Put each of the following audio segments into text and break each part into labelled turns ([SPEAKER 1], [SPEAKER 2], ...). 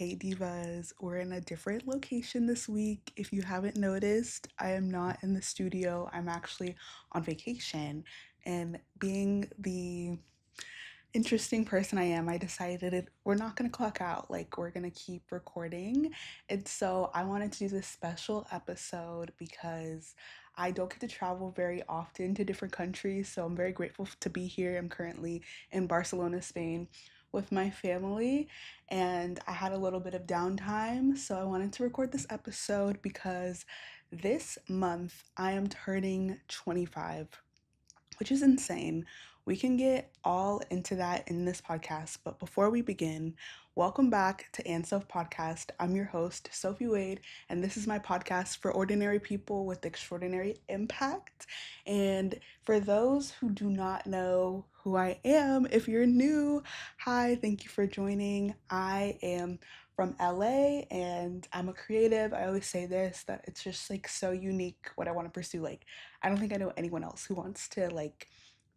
[SPEAKER 1] Hey divas, we're in a different location this week. If you haven't noticed, I am not in the studio. I'm actually on vacation. And being the interesting person I am, I decided we're not going to clock out. Like, we're going to keep recording. And so I wanted to do this special episode because I don't get to travel very often to different countries. So I'm very grateful to be here. I'm currently in Barcelona, Spain with my family, and I had a little bit of downtime. So I wanted to record this episode because this month I am turning 25, which is insane. We can get all into that in this podcast, but before we begin, welcome back to andsoph podcast. I'm your host, Sophie Wade, and this is my podcast for ordinary people with extraordinary impact. And for those who do not know who I am, if you're new, hi, thank you for joining. I am from LA and I'm a creative. I always say this, that it's just like so unique what I want to pursue. Like, I don't think I know anyone else who wants to like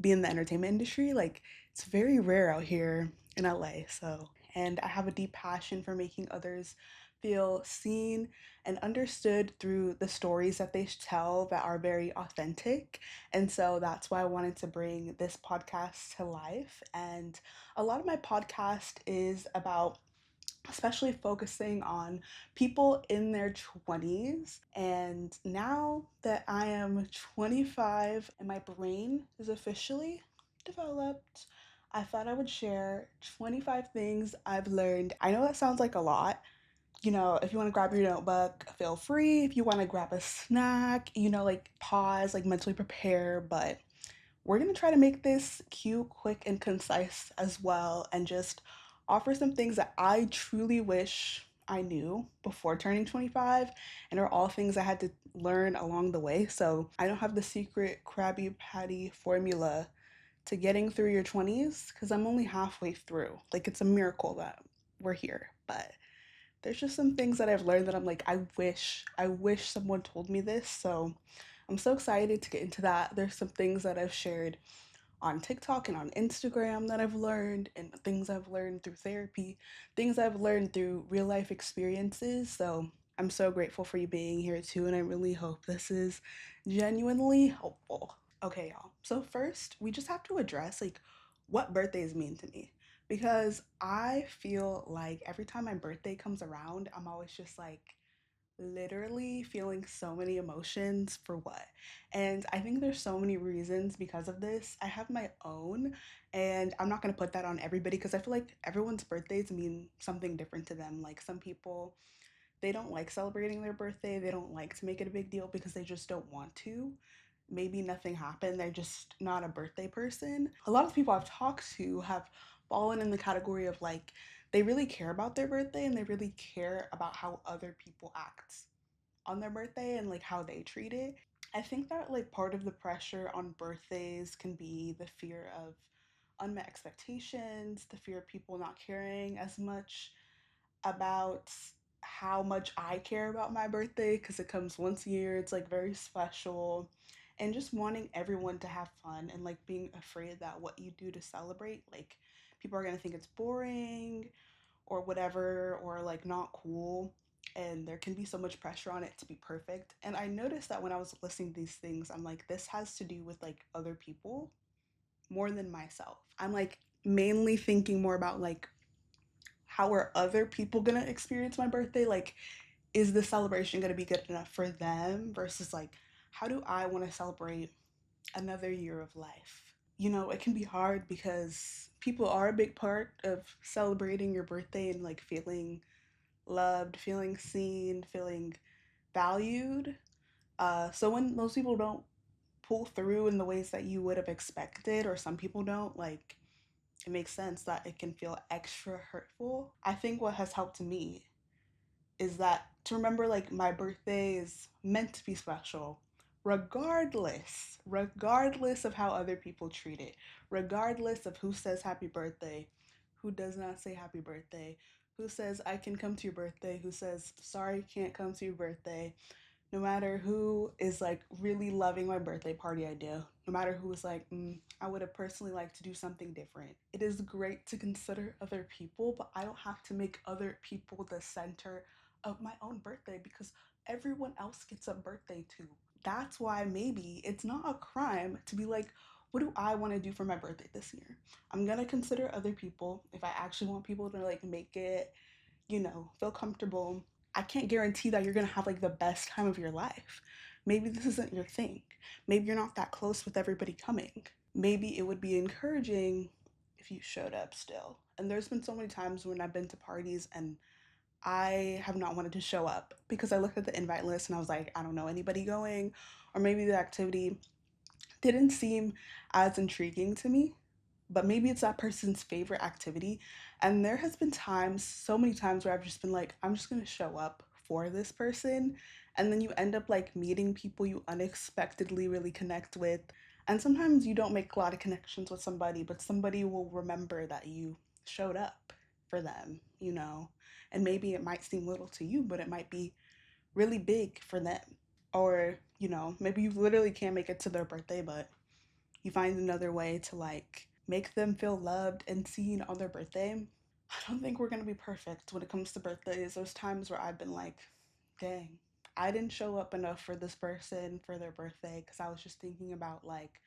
[SPEAKER 1] be in the entertainment industry. Like, it's very rare out here in LA. So, and I have a deep passion for making others feel seen and understood through the stories that they tell that are very authentic. And so that's why I wanted to bring this podcast to life. And a lot of my podcast is about especially focusing on people in their 20s. And now that I am 25 and my brain is officially developed, I thought I would share 25 things I've learned. I know that sounds like a lot. You know, if you want to grab your notebook, feel free. If you want to grab a snack, like pause, like mentally prepare. But we're going to try to make this cute, quick, and concise as well, and just offer some things that I truly wish I knew before turning 25, and are all things I had to learn along the way. So I don't have the secret Krabby Patty formula to getting through your 20s because I'm only halfway through. Like, it's a miracle that we're here. But there's just some things that I've learned that I'm like, I wish someone told me this. So I'm so excited to get into that. There's some things that I've shared on TikTok and on Instagram that I've learned, and things I've learned through therapy, things I've learned through real life experiences. So I'm so grateful for you being here too, and I really hope this is genuinely helpful. Okay, y'all. So first, we just have to address like what birthdays mean to me, because I feel like every time my birthday comes around, I'm always just like literally feeling so many emotions for what? And I think there's so many reasons because of this. I have my own, and I'm not going to put that on everybody because I feel like everyone's birthdays mean something different to them. Like, some people, they don't like celebrating their birthday, they don't like to make it a big deal because they just don't want to. Maybe nothing happened, they're just not a birthday person. A lot of people I've talked to have fallen in the category of like, they really care about their birthday and they really care about how other people act on their birthday and like how they treat it. I think that like part of the pressure on birthdays can be the fear of unmet expectations, the fear of people not caring as much about how much I care about my birthday because it comes once a year. It's like very special. And just wanting everyone to have fun and like being afraid that what you do to celebrate, like people are going to think it's boring or whatever, or like not cool. And there can be so much pressure on it to be perfect. And I noticed that when I was listening to these things, I'm like, this has to do with like other people more than myself. I'm like mainly thinking more about like, how are other people gonna experience my birthday? Like, is the celebration gonna be good enough for them versus like, how do I wanna celebrate another year of life? It can be hard because people are a big part of celebrating your birthday and like feeling loved, feeling seen, feeling valued. So when those people don't pull through in the ways that you would have expected, or some people don't, like, it makes sense that it can feel extra hurtful. I think what has helped me is that to remember like my birthday is meant to be special regardless of how other people treat it, regardless of who says happy birthday, who does not say happy birthday, who says I can come to your birthday, who says sorry can't come to your birthday. No matter who is like really loving my birthday party idea, no matter who is like, I would have personally liked to do something different. It is great to consider other people, but I don't have to make other people the center of my own birthday because everyone else gets a birthday too. That's why maybe it's not a crime to be like, what do I want to do for my birthday this year? I'm gonna consider other people if I actually want people to like make it, feel comfortable. I can't guarantee that you're gonna have like the best time of your life. Maybe this isn't your thing. Maybe you're not that close with everybody coming. Maybe it would be encouraging if you showed up still. And there's been so many times when I've been to parties and I have not wanted to show up because I looked at the invite list and I was like, I don't know anybody going, or maybe the activity didn't seem as intriguing to me, but maybe it's that person's favorite activity. And there has been times, so many times where I've just been like, I'm just gonna show up for this person. And then you end up like meeting people you unexpectedly really connect with. And sometimes you don't make a lot of connections with somebody, but somebody will remember that you showed up for them, And maybe it might seem little to you, but it might be really big for them. Or, maybe you literally can't make it to their birthday, but you find another way to like make them feel loved and seen on their birthday. I don't think we're gonna be perfect when it comes to birthdays. There's times where I've been like, dang, I didn't show up enough for this person for their birthday because I was just thinking about like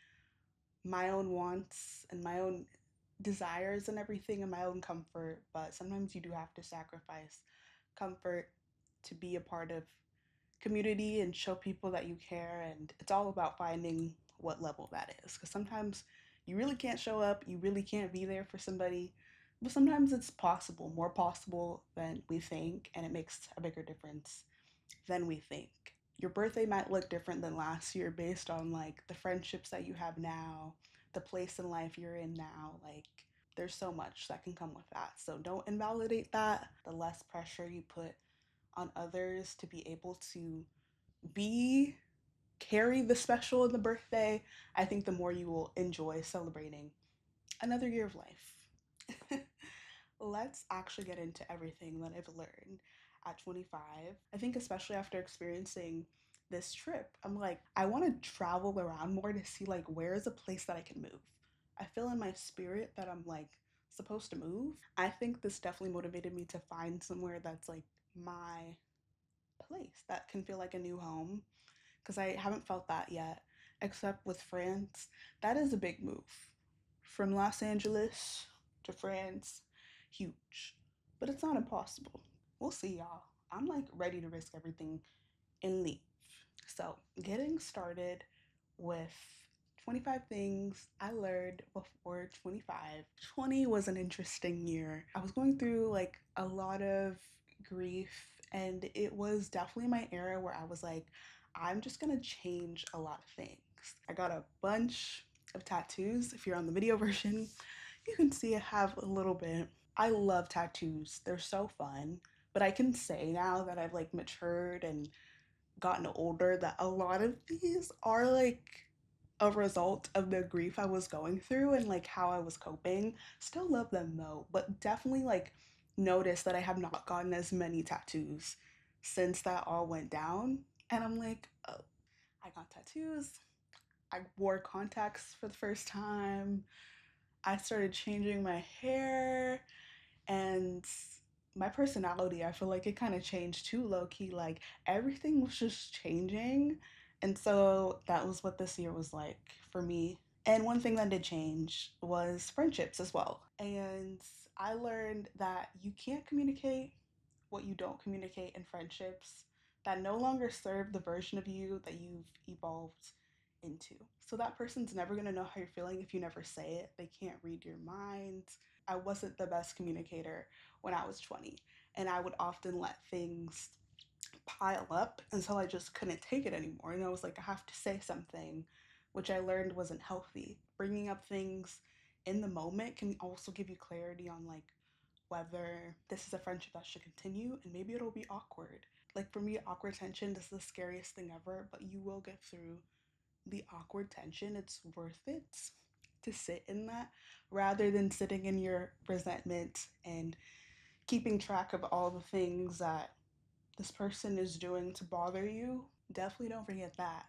[SPEAKER 1] my own wants and my own desires and everything and my own comfort. But sometimes you do have to sacrifice comfort to be a part of community and show people that you care. And it's all about finding what level that is, because sometimes you really can't show up, you really can't be there for somebody, but sometimes it's possible, more possible than we think, and it makes a bigger difference than we think. Your birthday might look different than last year based on like the friendships that you have now, the place in life you're in now. Like, there's so much that can come with that, so don't invalidate that. The less pressure you put on others to be able to be carry the special in the birthday, I think the more you will enjoy celebrating another year of life. Let's actually get into everything that I've learned at 25. I think, especially after experiencing this trip, I'm like, I want to travel around more to see, like, where is a place that I can move. I feel in my spirit that I'm like supposed to move. I think this definitely motivated me to find somewhere that's like my place that can feel like a new home, because I haven't felt that yet, except with France. That is a big move. From Los Angeles to France, huge. But it's not impossible. We'll see, y'all. I'm like ready to risk everything and leave. So, getting started with 25 things I learned before 25. 20 was an interesting year. I was going through like a lot of grief, and it was definitely my era where I was like, I'm just gonna change a lot of things. I got a bunch of tattoos. If you're on the video version, you can see I have a little bit. I love tattoos, they're so fun. But I can say now that I've like matured and gotten older that a lot of these are like a result of the grief I was going through and like how I was coping. Still love them though, but definitely like notice that I have not gotten as many tattoos since that all went down. And I'm like, oh, I got tattoos. I wore contacts for the first time. I started changing my hair, and my personality, I feel like it kind of changed too, low key. Like, everything was just changing. And so that was what this year was like for me. And one thing that did change was friendships as well. And I learned that you can't communicate what you don't communicate in friendships that no longer serve the version of you that you've evolved into. So that person's never going to know how you're feeling if you never say it. They can't read your mind. I wasn't the best communicator when I was 20, and I would often let things pile up until I just couldn't take it anymore. And I was like, I have to say something, which I learned wasn't healthy. Bringing up things in the moment can also give you clarity on like whether this is a friendship that should continue, and maybe it'll be awkward. Like, for me, awkward tension is the scariest thing ever, but you will get through the awkward tension. It's worth it to sit in that rather than sitting in your resentment and keeping track of all the things that this person is doing to bother you. Definitely don't forget that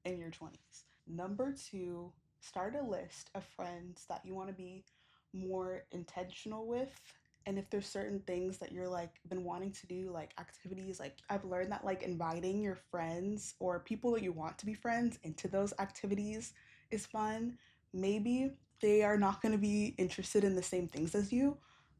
[SPEAKER 1] in your 20s. Number two, start a list of friends that you want to be more intentional with. And if there's certain things that you're like been wanting to do, like activities, like I've learned that like inviting your friends or people that you want to be friends into those activities is fun. Maybe they are not going to be interested in the same things as you,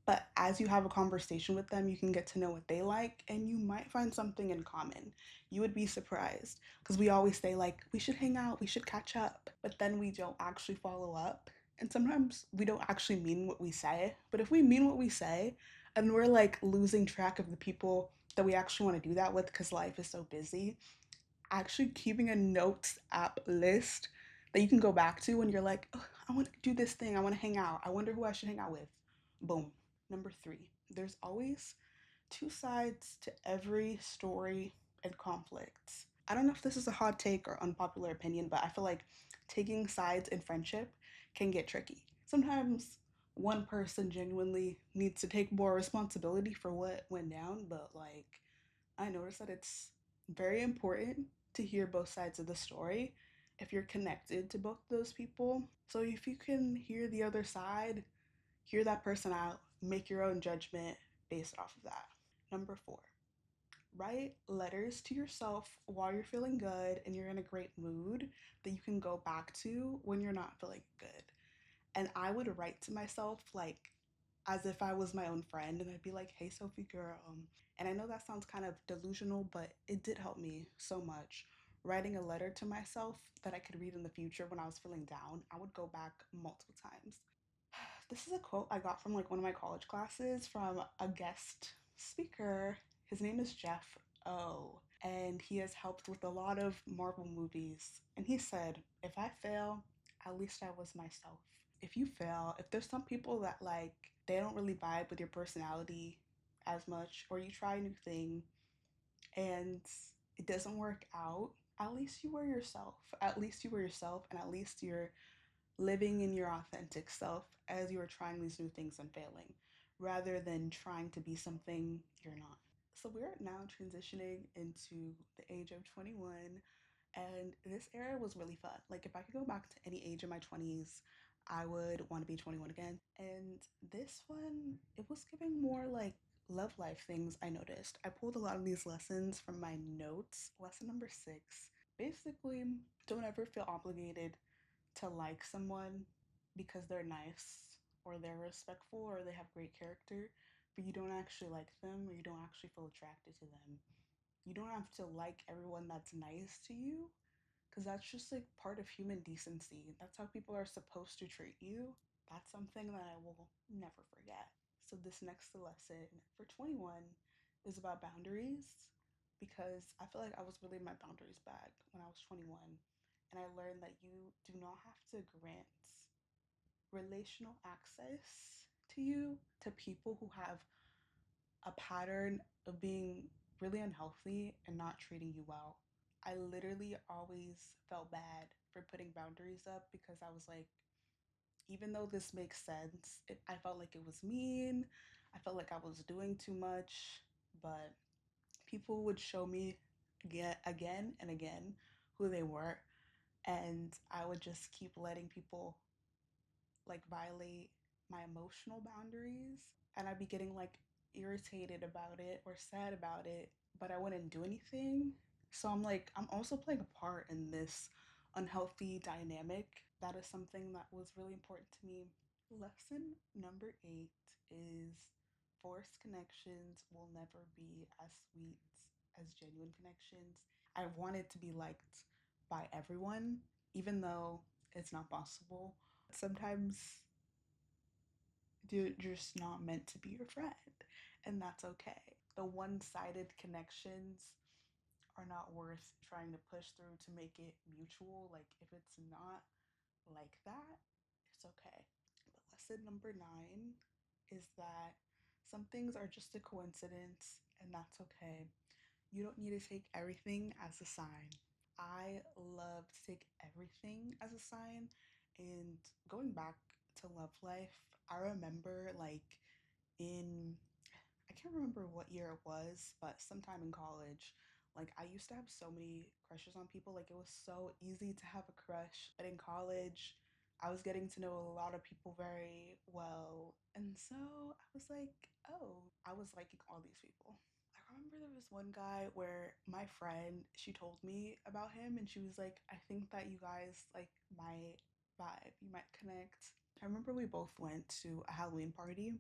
[SPEAKER 1] but as you have a conversation with them, you can get to know what they like and you might find something in common. You would be surprised because we always say like we should hang out, we should catch up, but then we don't actually follow up. And sometimes we don't actually mean what we say. But if we mean what we say and we're like losing track of the people that we actually want to do that with because life is so busy, actually keeping a notes app list that you can go back to when you're like, oh, I want to do this thing, I want to hang out, I wonder who I should hang out with. Boom. Number three, there's always two sides to every story and conflict. I don't know if this is a hot take or unpopular opinion, but I feel like taking sides in friendship can get tricky. Sometimes one person genuinely needs to take more responsibility for what went down, but like I noticed that it's very important to hear both sides of the story if you're connected to both those people. So if you can hear the other side, hear that person out, make your own judgment based off of that. Number four, write letters to yourself while you're feeling good and you're in a great mood that you can go back to when you're not feeling good. And I would write to myself like as if I was my own friend, and I'd be like, "Hey, Sophie girl." And I know that sounds kind of delusional, but it did help me so much. Writing a letter to myself that I could read in the future when I was feeling down, I would go back multiple times. This is a quote I got from like one of my college classes from a guest speaker. His name is Jeff O, and he has helped with a lot of Marvel movies. And he said, "If I fail, at least I was myself." If you fail, if there's some people that like they don't really vibe with your personality as much, or you try a new thing and it doesn't work out, at least you were yourself. At least you were yourself, and at least you're living in your authentic self as you are trying these new things and failing, rather than trying to be something you're not. So we're now transitioning into the age of 21, and this era was really fun. Like if I could go back to any age in my 20s, I would want to be 21 again. And this one, it was giving more like love life things. I noticed I pulled a lot of these lessons from my notes. Lesson number 6, basically, don't ever feel obligated to like someone because they're nice or they're respectful or they have great character, but you don't actually like them or you don't actually feel attracted to them. You don't have to like everyone that's nice to you because that's just like part of human decency. That's how people are supposed to treat you. That's something that I will never forget. So, this next lesson for 21 is about boundaries because I feel like I was really in my boundaries bag when I was 21. And I learned that you do not have to grant relational access to you to people who have a pattern of being really unhealthy and not treating you well. I literally always felt bad for putting boundaries up because I was like, even though this makes sense, I felt like it was mean. I felt like I was doing too much, but people would show me again and again who they were, and I would just keep letting people like violate my emotional boundaries, and I'd be getting like irritated about it or sad about it, but I wouldn't do anything. So I'm like, I'm also playing a part in this unhealthy dynamic. That is something that was really important to me. Lesson number 8 is forced connections will never be as sweet as genuine connections. I wanted to be liked by everyone, even though it's not possible. Sometimes they're just not meant to be your friend, and that's okay. The one sided connections are not worth trying to push through to make it mutual. Like, if it's not like that, it's okay. But lesson number 9 is that some things are just a coincidence, and that's okay. You don't need to take everything as a sign. I love to take everything as a sign. And going back to love life, I remember like in, I can't remember what year it was, but sometime in college, Like, I used to have so many crushes on people. Like, it was so easy to have a crush. But in college, I was getting to know a lot of people very well. And so I was like, oh, I was liking all these people. I remember there was one guy where my friend, she told me about him and she was like, I think that you guys like might vibe, you might connect. I remember we both went to a Halloween party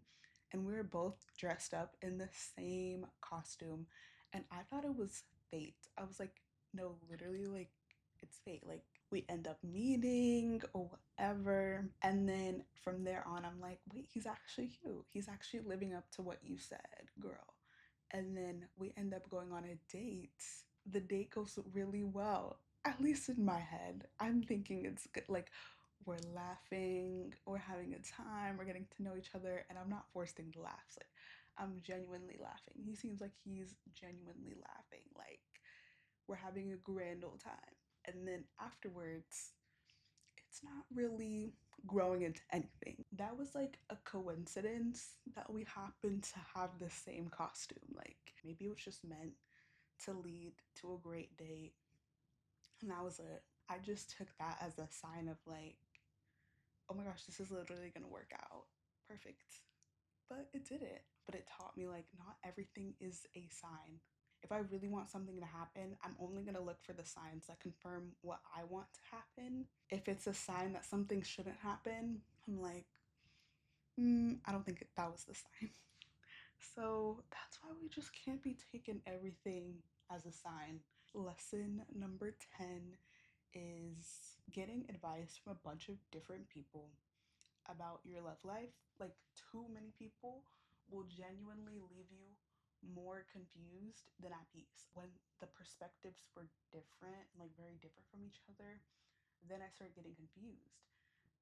[SPEAKER 1] and we were both dressed up in the same costume and I thought it was fate. I was like, no, literally, like, it's fate. Like, we end up meeting or whatever. And then from there on, I'm like, wait, he's actually you. He's actually living up to what you said, girl. And then we end up going on a date. The date goes really well, at least in my head. I'm thinking it's good. Like, we're laughing, we're having a time, we're getting to know each other, and I'm not forcing the laughs. Like, I'm genuinely laughing. He seems like he's genuinely laughing. Like, we're having a grand old time. And then afterwards, it's not really growing into anything. That was like a coincidence that we happened to have the same costume. Like, maybe it was just meant to lead to a great date. And that was it. I just took that as a sign of like, oh my gosh, this is literally gonna work out. Perfect. But it didn't. But it taught me like not everything is a sign. If I really want something to happen, I'm only gonna look for the signs that confirm what I want to happen. If it's a sign that something shouldn't happen, I'm like, I don't think that was the sign. So that's why we just can't be taking everything as a sign. Lesson number 10 is getting advice from a bunch of different people about your love life. Like, too many people will genuinely leave you more confused than at peace. When the perspectives were different, like very different from each other, then I started getting confused.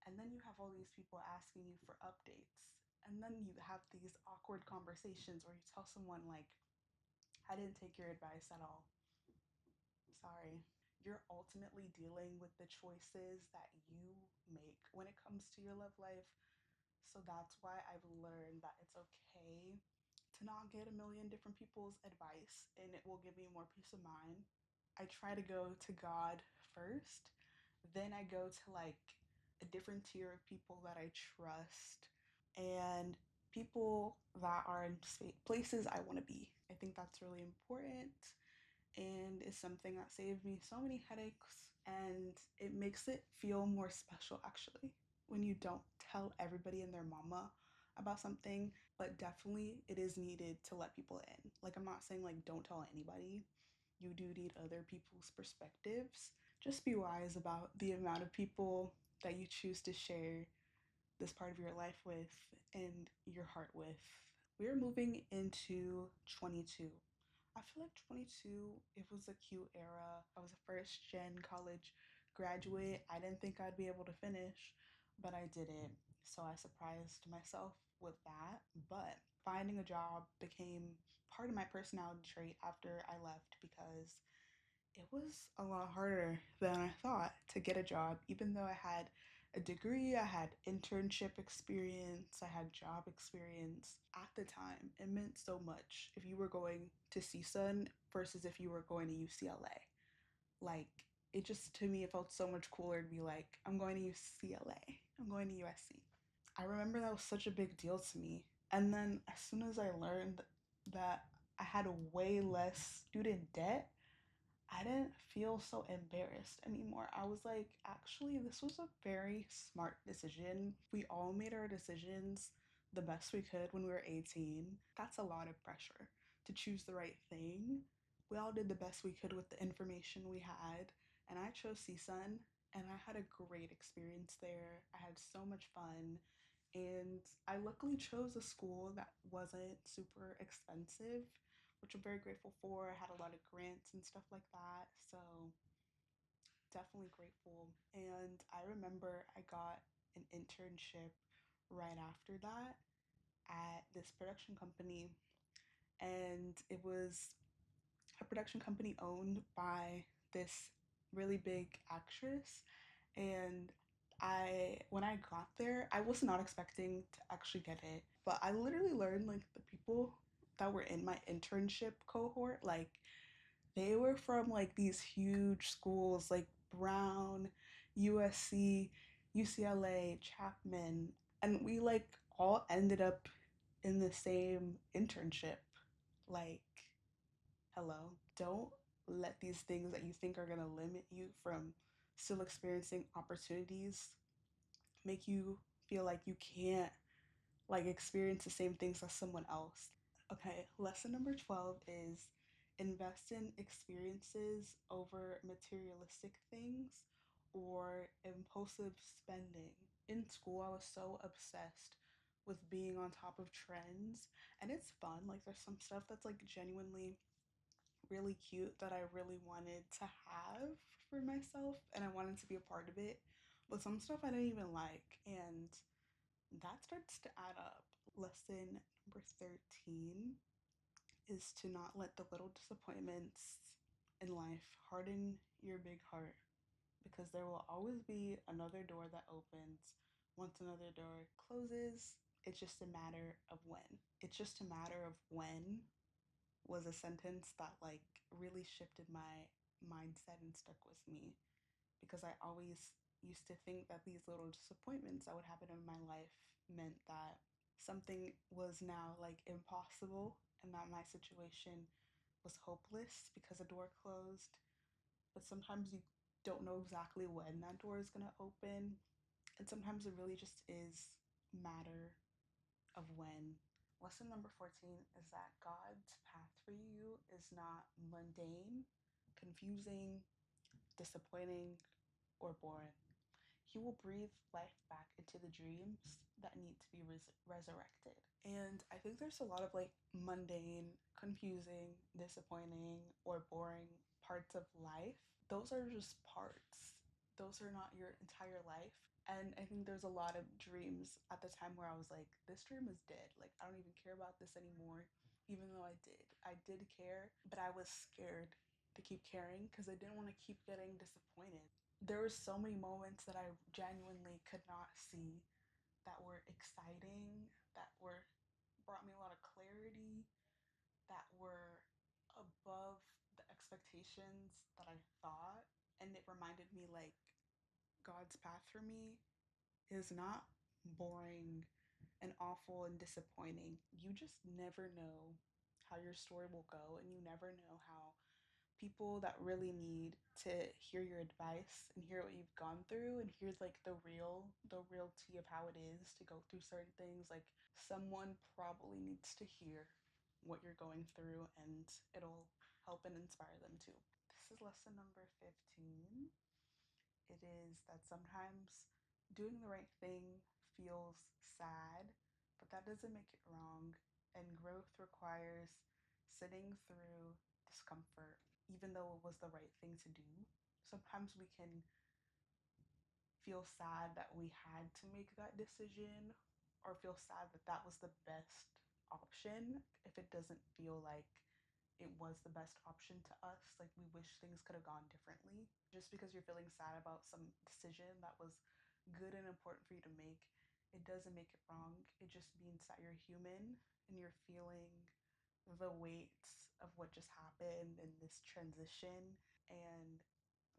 [SPEAKER 1] And then you have all these people asking you for updates. And then you have these awkward conversations where you tell someone, like, I didn't take your advice at all. Sorry. You're ultimately dealing with the choices that you make when it comes to your love life. So that's why I've learned that it's okay to not get a million different people's advice and it will give me more peace of mind. I try to go to God first, then I go to like a different tier of people that I trust and people that are in places I want to be. I think that's really important and is something that saved me so many headaches and it makes it feel more special actually when you don't tell everybody and their mama about something, but definitely it is needed to let people in. Like, I'm not saying like don't tell anybody. You do need other people's perspectives. Just be wise about the amount of people that you choose to share this part of your life with and your heart with. We're moving into 22. I feel like 22, it was a cute era. I was a first gen college graduate. I didn't think I'd be able to finish, but I didn't. So I surprised myself with that. But finding a job became part of my personality trait after I left because it was a lot harder than I thought to get a job, even though I had a degree, I had internship experience, I had job experience. At the time, it meant so much if you were going to CSUN versus if you were going to UCLA. Like, it just, to me, it felt so much cooler to be like, I'm going to UCLA, I'm going to USC. I remember that was such a big deal to me. And then as soon as I learned that I had way less student debt, I didn't feel so embarrassed anymore. I was like, actually, this was a very smart decision. We all made our decisions the best we could when we were 18. That's a lot of pressure to choose the right thing. We all did the best we could with the information we had, and I chose CSUN, and I had a great experience there. I had so much fun, and I luckily chose a school that wasn't super expensive, which I'm very grateful for. I had a lot of grants and stuff like that, so definitely grateful. And I remember I got an internship right after that at this production company, and it was a production company owned by this really big actress. And when I got there, I was not expecting to actually get it, but I literally learned like the people that were in my internship cohort, like They were from like these huge schools like Brown, USC, UCLA, Chapman, and we like all ended up in the same internship. Like, hello, don't let these things that you think are going to limit you from still experiencing opportunities make you feel like you can't like experience the same things as someone else. Okay, lesson number 12 is invest in experiences over materialistic things or impulsive spending. In school, I was so obsessed with being on top of trends, and it's fun. Like, there's some stuff that's like genuinely really cute that I really wanted to have for myself, and I wanted to be a part of it. But some stuff I didn't even like, and that starts to add up. Lesson number 13 is to not let the little disappointments in life harden your big heart, because there will always be another door that opens once another door closes. It's just a matter of when. It's just a matter of when was a sentence that like really shifted my mindset and stuck with me, because I always used to think that these little disappointments that would happen in my life meant that something was now like impossible and that my situation was hopeless because a door closed. But sometimes you don't know exactly when that door is going to open, and sometimes it really just is a matter of when. Lesson number 14 is that God's path for you is not mundane, confusing, disappointing, or boring. He will breathe life back into the dreams that need to be resurrected. And I think there's a lot of like mundane, confusing, disappointing, or boring parts of life. Those are just parts. Those are not your entire life. And I think there's a lot of dreams at the time where I was like, this dream is dead. Like, I don't even care about this anymore. Even though I did. I did care, but I was scared to keep caring because I didn't want to keep getting disappointed. There were so many moments that I genuinely could not see that were exciting, that were brought me a lot of clarity, that were above the expectations that I thought. And it reminded me like God's path for me is not boring and awful and disappointing. You just never know how your story will go, and you never know how people that really need to hear your advice and hear what you've gone through and hear like the real tea of how it is to go through certain things. Like, someone probably needs to hear what you're going through, and it'll help and inspire them too. This is lesson number 15. It is that sometimes doing the right thing feels sad, but that doesn't make it wrong, and growth requires sitting through discomfort even though it was the right thing to do. Sometimes we can feel sad that we had to make that decision, or feel sad that that was the best option if it doesn't feel like it was the best option to us. Like, we wish things could have gone differently. Just because you're feeling sad about some decision that was good and important for you to make, it doesn't make it wrong. It just means that you're human and you're feeling the weight of what just happened in this transition, and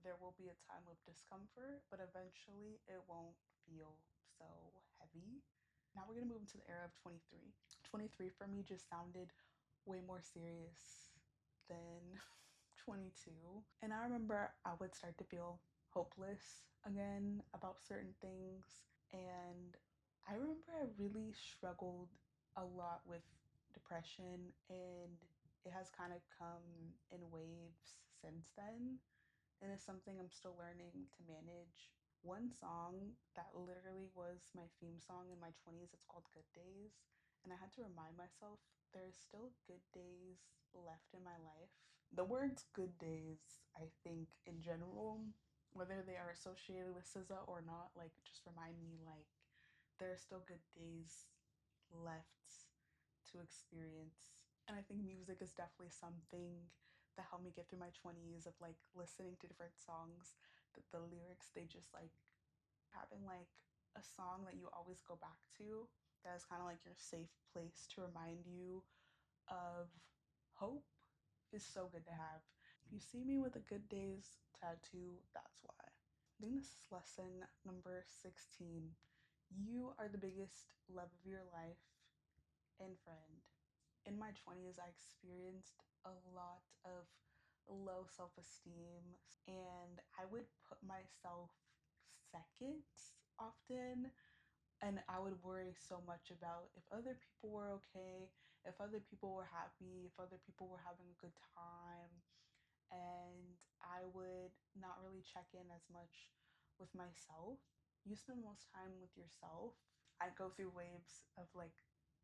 [SPEAKER 1] there will be a time of discomfort, but eventually it won't feel so heavy. Now we're gonna move into the era of 23. 23 for me just sounded way more serious than 22. And I remember I would start to feel hopeless again about certain things. And I remember I really struggled a lot with depression, and it has kind of come in waves since then. And it's something I'm still learning to manage. One song that literally was my theme song in my 20s, it's called Good Days. And I had to remind myself there's still good days left in my life. The words good days, I think, in general, whether they are associated with SZA or not, like, just remind me like there are still good days left to experience. And I think music is definitely something that helped me get through my 20s, of like listening to different songs, that the lyrics, they just like having like a song that you always go back to, that is kind of like your safe place to remind you of hope, is so good to have. If you see me with a good days tattoo, that's why. I think this is lesson number 16. You are the biggest love of your life and friend. In my 20s, I experienced a lot of low self esteem, and I would put myself second often. And I would worry so much about if other people were okay, if other people were happy, if other people were having a good time. And I would not really check in as much with myself. You spend most time with yourself. I go through waves of like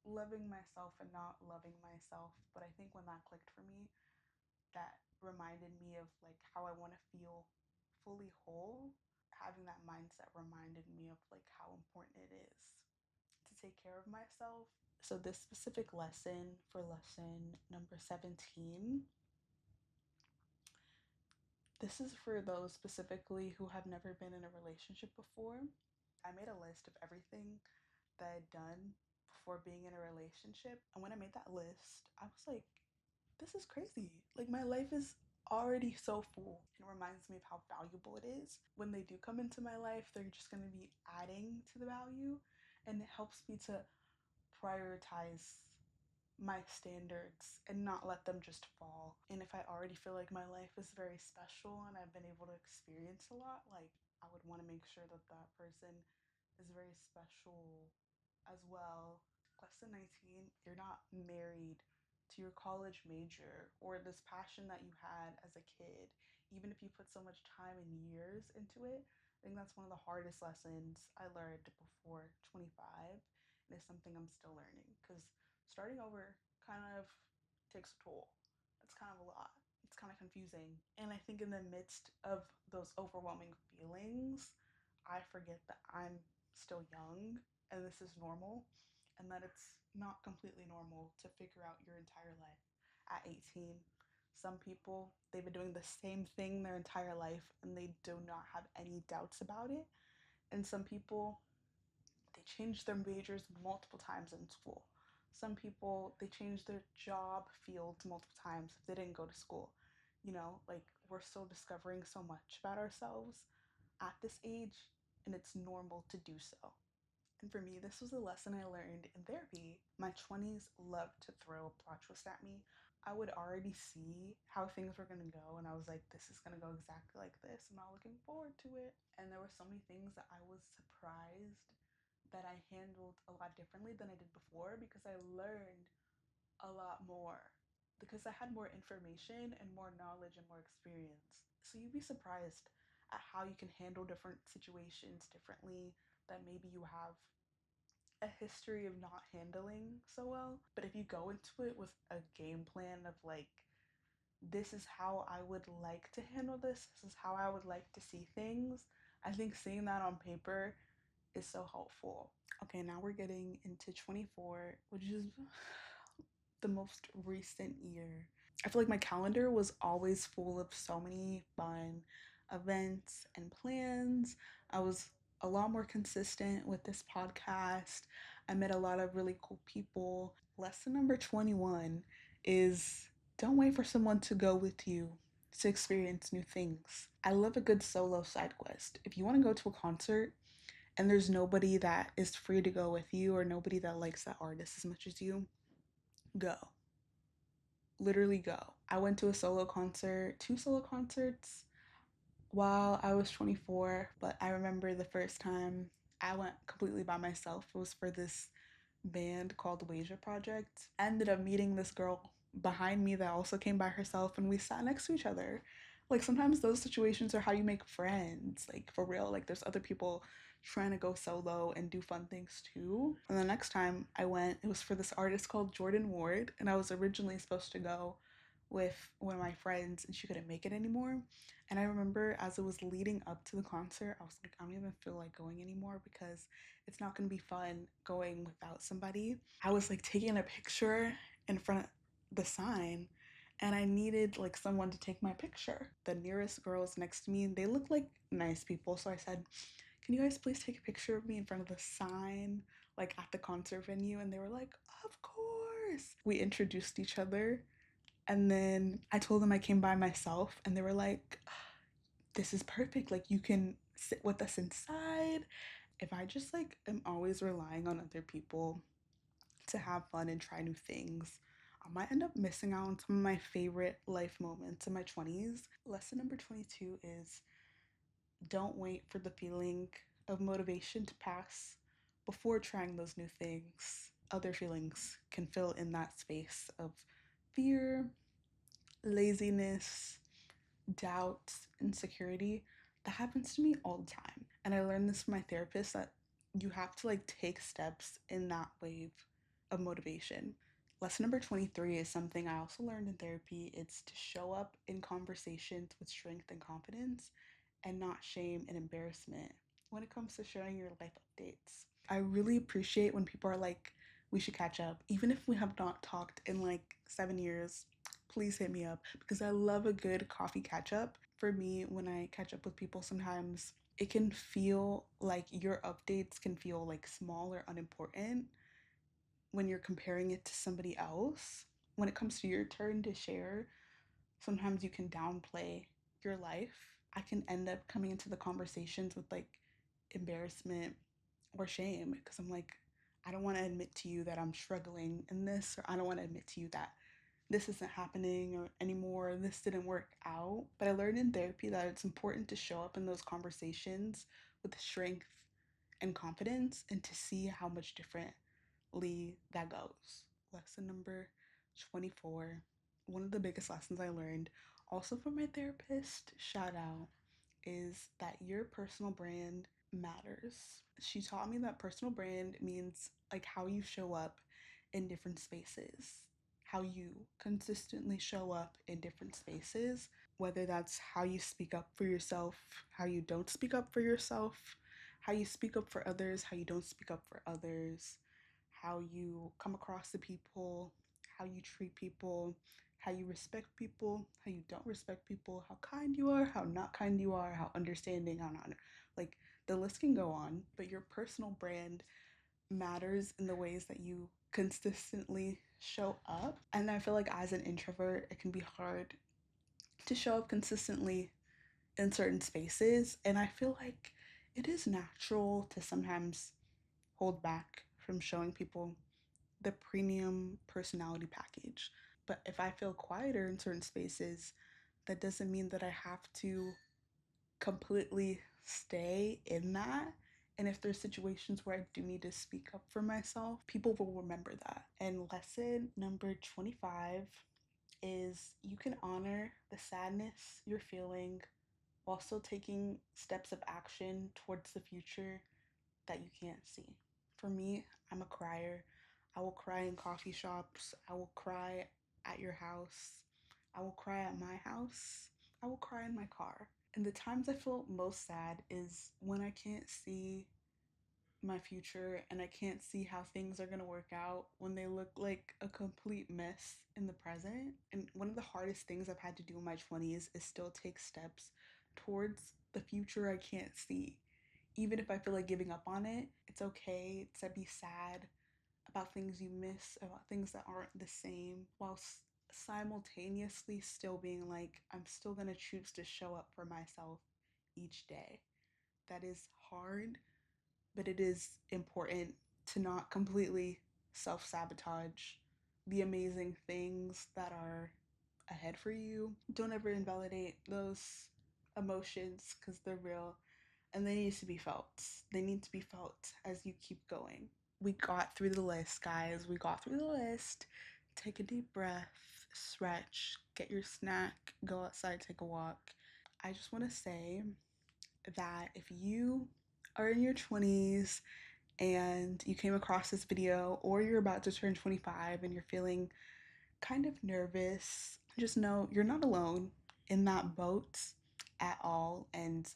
[SPEAKER 1] loving myself and not loving myself, but I think when that clicked for me, that reminded me of like how I want to feel fully whole. Having that mindset reminded me of like how important it is to take care of myself. So this specific lesson for lesson number 17, this is for those specifically who have never been in a relationship before. I made a list of everything that I'd done before being in a relationship. And when I made that list, I was like, this is crazy. Like, my life is already so full. It reminds me of how valuable it is. When they do come into my life, they're just going to be adding to the value. And it helps me to prioritize my standards and not let them just fall. And if I already feel like my life is very special and I've been able to experience a lot, like I would want to make sure that that person is very special as well. Lesson 19, you're not married to your college major or this passion that you had as a kid, even if you put so much time and years into it. I think that's one of the hardest lessons I learned before 25, and it's something I'm still learning because starting over kind of takes a toll. It's kind of a lot. It's kind of confusing. And I think in the midst of those overwhelming feelings, I forget that I'm still young and this is normal, and that it's not completely normal to figure out your entire life at 18. Some people, they've been doing the same thing their entire life and they do not have any doubts about it. And some people, they change their majors multiple times in school. Some people, they change their job fields multiple times if they didn't go to school. You know, like we're still discovering so much about ourselves at this age, and it's normal to do so. And for me, this was a lesson I learned in therapy. My 20s loved to throw a plot twist at me. I would already see how things were gonna go, and I was like, this is gonna go exactly like this. I'm not looking forward to it. And there were so many things that I was surprised that I handled a lot differently than I did before because I learned a lot more. Because I had more information and more knowledge and more experience. So you'd be surprised at how you can handle different situations differently that maybe you have a history of not handling so well. But if you go into it with a game plan of like, this is how I would like to handle this is how I would like to see things, I think seeing that on paper is so helpful. Okay, now we're getting into 24, which is the most recent year. I feel like my calendar was always full of so many fun events and plans. I was a lot more consistent with this podcast. I met a lot of really cool people. Lesson number 21 is don't wait for someone to go with you to experience new things. I love a good solo side quest. If you want to go to a concert and there's nobody that is free to go with you or nobody that likes that artist as much as you, go. Literally go. I went to a solo concert, two solo concerts while I was 24, but I remember the first time I went completely by myself. It was for this band called Wasia Project. I ended up meeting this girl behind me that also came by herself and we sat next to each other. Like sometimes those situations are how you make friends. Like for real, like there's other people trying to go solo and do fun things too. And the next time I went, it was for this artist called Jordan Ward, and I was originally supposed to go with one of my friends and she couldn't make it anymore. And I remember as it was leading up to the concert, I was like, I don't even feel like going anymore because it's not gonna be fun going without somebody. I was like taking a picture in front of the sign and I needed like someone to take my picture. The nearest girls next to me, they look like nice people. So I said, can you guys please take a picture of me in front of the sign, like at the concert venue? And they were like, of course. We introduced each other And then I told them I came by myself, and they were like, this is perfect. Like, you can sit with us inside. If I just like am always relying on other people to have fun and try new things, I might end up missing out on some of my favorite life moments in my 20s. Lesson number 22 is don't wait for the feeling of motivation to pass before trying those new things. Other feelings can fill in that space of fear, laziness, doubt, insecurity. That happens to me all the time. And I learned this from my therapist that you have to like take steps in that wave of motivation. Lesson number 23 is something I also learned in therapy. It's to show up in conversations with strength and confidence and not shame and embarrassment when it comes to sharing your life updates. I really appreciate when people are like, we should catch up. Even if we have not talked in like 7 years, please hit me up because I love a good coffee catch up. For me, when I catch up with people, sometimes it can feel like your updates can feel like small or unimportant when you're comparing it to somebody else. When it comes to your turn to share, sometimes you can downplay your life. I can end up coming into the conversations with like embarrassment or shame because I'm like, I don't want to admit to you that I'm struggling in this, or I don't want to admit to you that this isn't happening or anymore, this didn't work out. But I learned in therapy that it's important to show up in those conversations with strength and confidence and to see how much differently that goes. Lesson number 24. One of the biggest lessons I learned, also from my therapist, shout out, is that your personal brand matters. She taught me that personal brand means like how you show up in different spaces, how you consistently show up in different spaces, whether that's how you speak up for yourself, how you don't speak up for yourself, how you speak up for others, how you don't speak up for others, how you come across to people, how you treat people, how you respect people, how you don't respect people, how kind you are, how not kind you are, how understanding, how not. Like the list can go on, but your personal brand matters in the ways that you consistently show up. And I feel like as an introvert, it can be hard to show up consistently in certain spaces. And I feel like it is natural to sometimes hold back from showing people the premium personality package. But if I feel quieter in certain spaces, that doesn't mean that I have to completely stay in that. And if there's situations where I do need to speak up for myself, people will remember that. And lesson number 25 is you can honor the sadness you're feeling while still taking steps of action towards the future that you can't see. For me, I'm a crier. I will cry in coffee shops. I will cry at your house. I will cry at my house. I will cry in my car. And the times I feel most sad is when I can't see my future and I can't see how things are going to work out when they look like a complete mess in the present. And one of the hardest things I've had to do in my 20s is still take steps towards the future I can't see. Even if I feel like giving up on it, it's okay to be sad about things you miss, about things that aren't the same, while simultaneously still being like, I'm still gonna choose to show up for myself each day. That is hard, but it is important to not completely self sabotage the amazing things that are ahead for you. Don't ever invalidate those emotions because they're real and they need to be felt. They need to be felt as you keep going. We got through the list, guys. We got through the list. Take a deep breath, stretch, get your snack, go outside, take a walk. I just want to say that if you are in your 20s and you came across this video, or you're about to turn 25 and you're feeling kind of nervous, just know you're not alone in that boat at all. And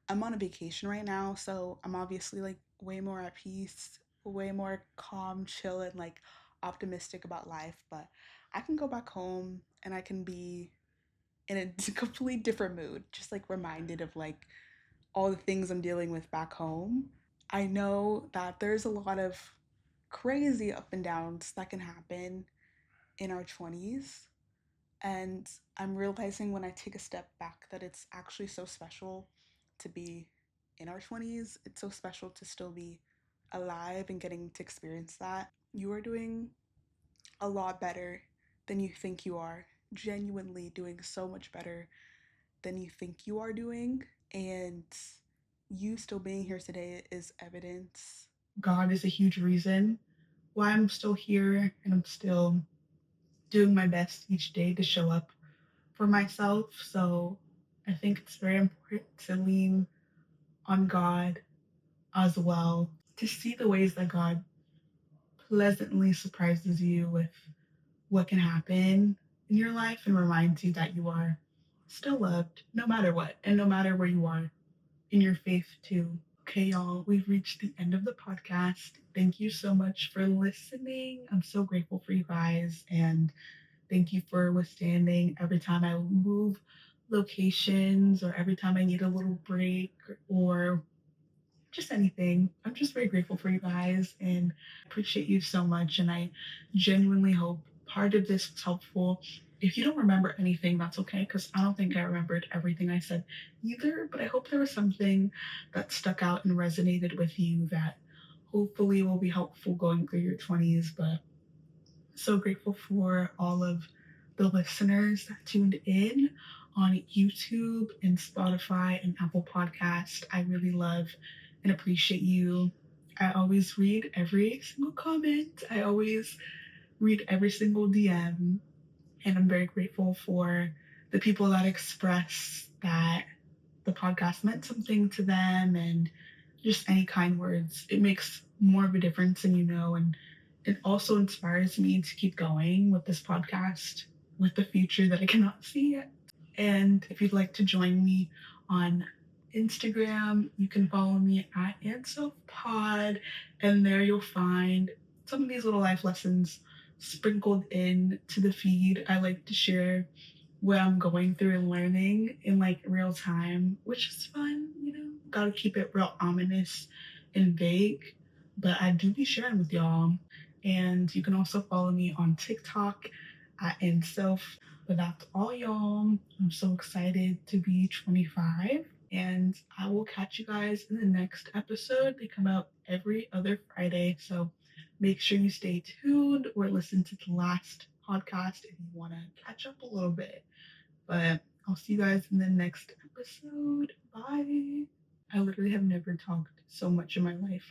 [SPEAKER 1] I'm on a vacation right now, so I'm obviously like way more at peace, way more calm, chill, and like optimistic about life. But I can go back home and I can be in a complete different mood, just like reminded of like all the things I'm dealing with back home. I know that there's a lot of crazy up and downs that can happen in our 20s, And I'm realizing when I take a step back that it's actually so special to be in our 20s. It's so special to still be alive and getting to experience that. You are doing a lot better than you think you are, genuinely doing so much better than you think you are doing. And you still being here today is evidence. God is a huge reason why I'm still here and I'm still doing my best each day to show up for myself. So I think it's very important to lean on God as well, to see the ways that God pleasantly surprises you with what can happen in your life and reminds you that you are still loved no matter what and no matter where you are in your faith too. Okay, y'all, we've reached the end of the podcast. Thank you so much for listening. I'm so grateful for you guys, and thank you for withstanding every time I move locations or every time I need a little break or just anything. I'm just very grateful for you guys and appreciate you so much. And I genuinely hope part of this was helpful. If you don't remember anything, that's okay, because I don't think I remembered everything I said either. But I hope there was something that stuck out and resonated with you that hopefully will be helpful going through your 20s. But so grateful for all of the listeners that tuned in on YouTube and Spotify and Apple Podcast. I really love and appreciate you. I always read every single comment. I always read every single DM. And I'm very grateful for the people that express that the podcast meant something to them and just any kind words. It makes more of a difference than you know. And it also inspires me to keep going with this podcast with the future that I cannot see yet. And if you'd like to join me on Instagram, you can follow me at andsoph, and there you'll find some of these little life lessons sprinkled in to the feed. I like to share what I'm going through and learning in like real time, which is fun, you know. Gotta keep it real ominous and vague, but I do be sharing with y'all. And you can also follow me on TikTok at andsoph. But that's all, y'all. I'm so excited to be 25, and I will catch you guys in the next episode. They come out every other Friday, so make sure you stay tuned or listen to the last podcast if you want to catch up a little bit. But I'll see you guys in the next episode. Bye. I literally have never talked so much in my life.